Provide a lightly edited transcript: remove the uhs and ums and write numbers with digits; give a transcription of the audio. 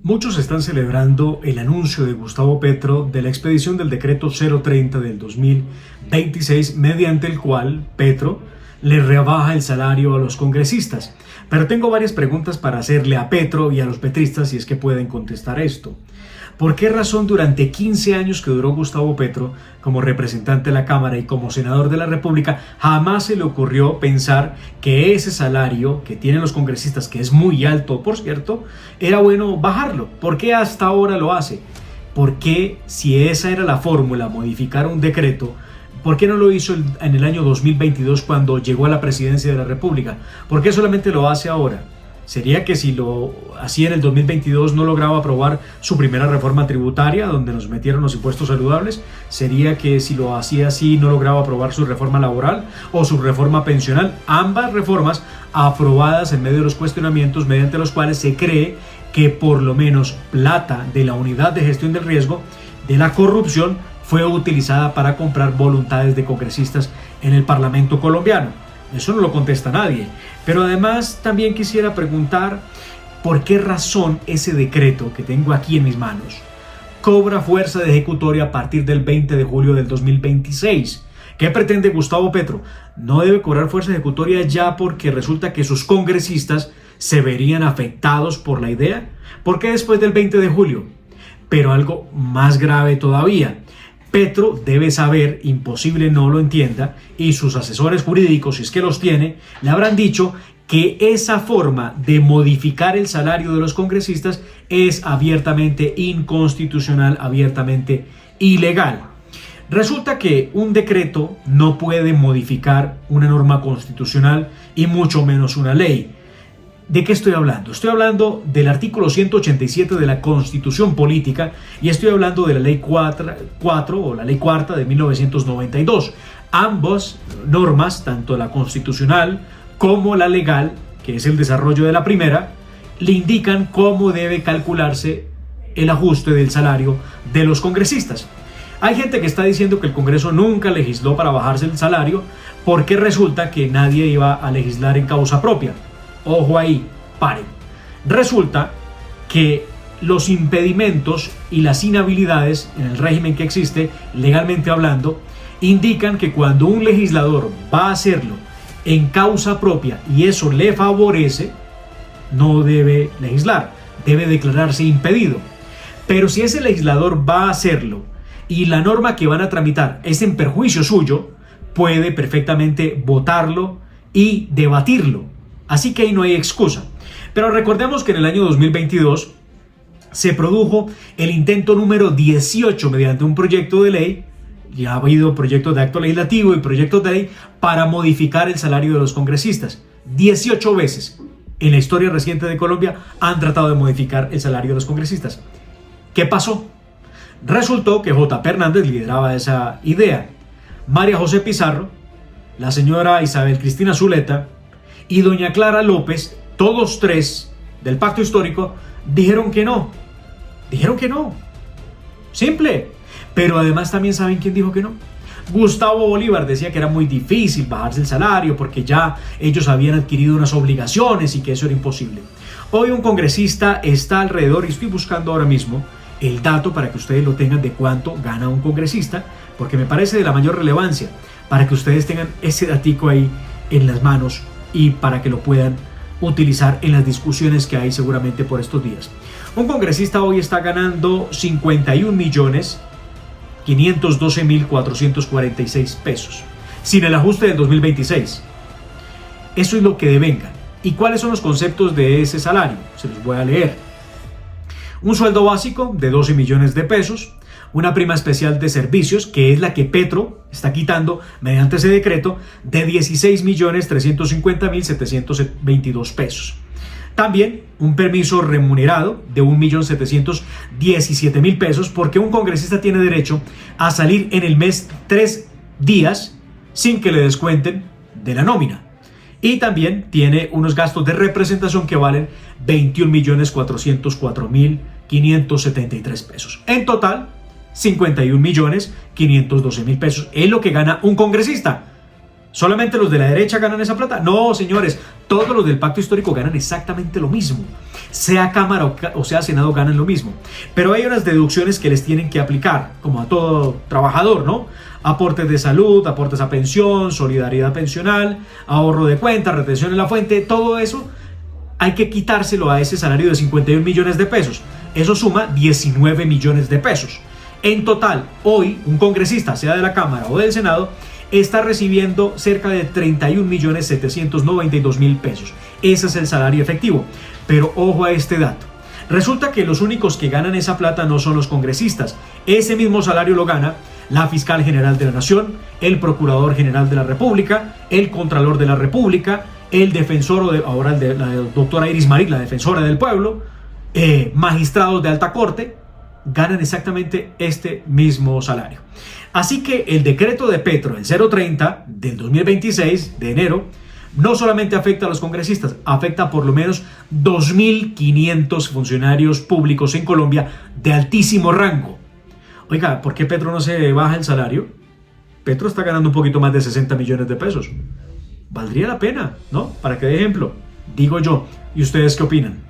Muchos están celebrando el anuncio de Gustavo Petro de la expedición del decreto 030 del 2026, mediante el cual Petro le rebaja el salario a los congresistas. Pero tengo varias preguntas para hacerle a Petro y a los petristas, si es que pueden contestar esto. ¿Por qué razón durante 15 años que duró Gustavo Petro como representante de la Cámara y como senador de la República jamás se le ocurrió pensar que ese salario que tienen los congresistas, que es muy alto por cierto, era bueno bajarlo? ¿Por qué hasta ahora lo hace? ¿Por qué, si esa era la fórmula, modificar un decreto, por qué no lo hizo en el año 2022 cuando llegó a la presidencia de la República? ¿Por qué solamente lo hace ahora? ¿Sería que si lo hacía en el 2022 no lograba aprobar su primera reforma tributaria, donde nos metieron los impuestos saludables? ¿Sería que si lo hacía así no lograba aprobar su reforma laboral o su reforma pensional? Ambas reformas aprobadas en medio de los cuestionamientos mediante los cuales se cree que por lo menos plata de la unidad de gestión del riesgo de la corrupción fue utilizada para comprar voluntades de congresistas en el Parlamento colombiano. Eso no lo contesta nadie. Pero además también quisiera preguntar por qué razón ese decreto que tengo aquí en mis manos cobra fuerza de ejecutoria a partir del 20 de julio del 2026. ¿Qué pretende Gustavo Petro? No debe cobrar fuerza ejecutoria ya porque resulta que sus congresistas se verían afectados por la idea. ¿Por qué después del 20 de julio? Pero algo más grave todavía. Petro debe saber, imposible no lo entienda, y sus asesores jurídicos, si es que los tiene, le habrán dicho que esa forma de modificar el salario de los congresistas es abiertamente inconstitucional, abiertamente ilegal. Resulta que un decreto no puede modificar una norma constitucional y mucho menos una ley. ¿De qué estoy hablando? Estoy hablando del artículo 187 de la Constitución Política y estoy hablando de la Ley 4 o la Ley Cuarta de 1992. Ambas normas, tanto la constitucional como la legal, que es el desarrollo de la primera, le indican cómo debe calcularse el ajuste del salario de los congresistas. Hay gente que está diciendo que el Congreso nunca legisló para bajarse el salario porque resulta que nadie iba a legislar en causa propia. Ojo ahí, paren. Resulta que los impedimentos y las inhabilidades en el régimen que existe, legalmente hablando, indican que cuando un legislador va a hacerlo en causa propia y eso le favorece, no debe legislar, debe declararse impedido. Pero si ese legislador va a hacerlo y la norma que van a tramitar es en perjuicio suyo, puede perfectamente votarlo y debatirlo. Así que ahí no hay excusa. Pero recordemos que en el año 2022 se produjo el intento número 18 mediante un proyecto de ley. Ya ha habido proyectos de acto legislativo y proyectos de ley para modificar el salario de los congresistas. 18 veces en la historia reciente de Colombia han tratado de modificar el salario de los congresistas. ¿Qué pasó? Resultó que J.P. Hernández lideraba esa idea. María José Pizarro, la señora Isabel Cristina Zuleta y doña Clara López, todos tres del pacto histórico, dijeron que no. Dijeron que no. Simple. Pero además también saben quién dijo que no. Gustavo Bolívar decía que era muy difícil bajarse el salario porque ya ellos habían adquirido unas obligaciones y que eso era imposible. Hoy un congresista está alrededor, y estoy buscando ahora mismo el dato para que ustedes lo tengan de cuánto gana un congresista, porque me parece de la mayor relevancia, para que ustedes tengan ese datico ahí en las manos y para que lo puedan utilizar en las discusiones que hay seguramente por estos días. Un congresista hoy está ganando 51.512.446 pesos, sin el ajuste del 2026. Eso es lo que devengan. ¿Y cuáles son los conceptos de ese salario? Se los voy a leer. Un sueldo básico de 12 millones de pesos, una prima especial de servicios, que es la que Petro está quitando mediante ese decreto, de 16.350.722 pesos. También un permiso remunerado de 1.717.000 pesos, porque un congresista tiene derecho a salir en el mes 3 días sin que le descuenten de la nómina. Y también tiene unos gastos de representación que valen 21.404.573 pesos. En total, 51.512.000 pesos es lo que gana un congresista. ¿Solamente los de la derecha ganan esa plata? No, señores, todos los del pacto histórico ganan exactamente lo mismo. Sea Cámara o sea Senado, ganan lo mismo. Pero hay unas deducciones que les tienen que aplicar, como a todo trabajador, ¿no? Aportes de salud, aportes a pensión, solidaridad pensional, ahorro de cuenta, retención en la fuente, todo eso hay que quitárselo a ese salario de 51 millones de pesos. Eso suma 19 millones de pesos. En total, hoy, un congresista, sea de la Cámara o del Senado, está recibiendo cerca de 31.792.000 pesos. Ese es el salario efectivo. Pero ojo a este dato. Resulta que los únicos que ganan esa plata no son los congresistas. Ese mismo salario lo gana la Fiscal General de la Nación, el Procurador General de la República, el Contralor de la República, el defensor, ahora la doctora Iris Marín, la defensora del pueblo, magistrados de alta corte, ganan exactamente este mismo salario. Así que el decreto de Petro, el 030 del 2026, de enero, no solamente afecta a los congresistas, afecta a por lo menos 2.500 funcionarios públicos en Colombia de altísimo rango. Oiga, ¿por qué Petro no se baja el salario? Petro está ganando un poquito más de 60 millones de pesos. Valdría la pena, ¿no? Para que dé ejemplo, digo yo. ¿Y ustedes qué opinan?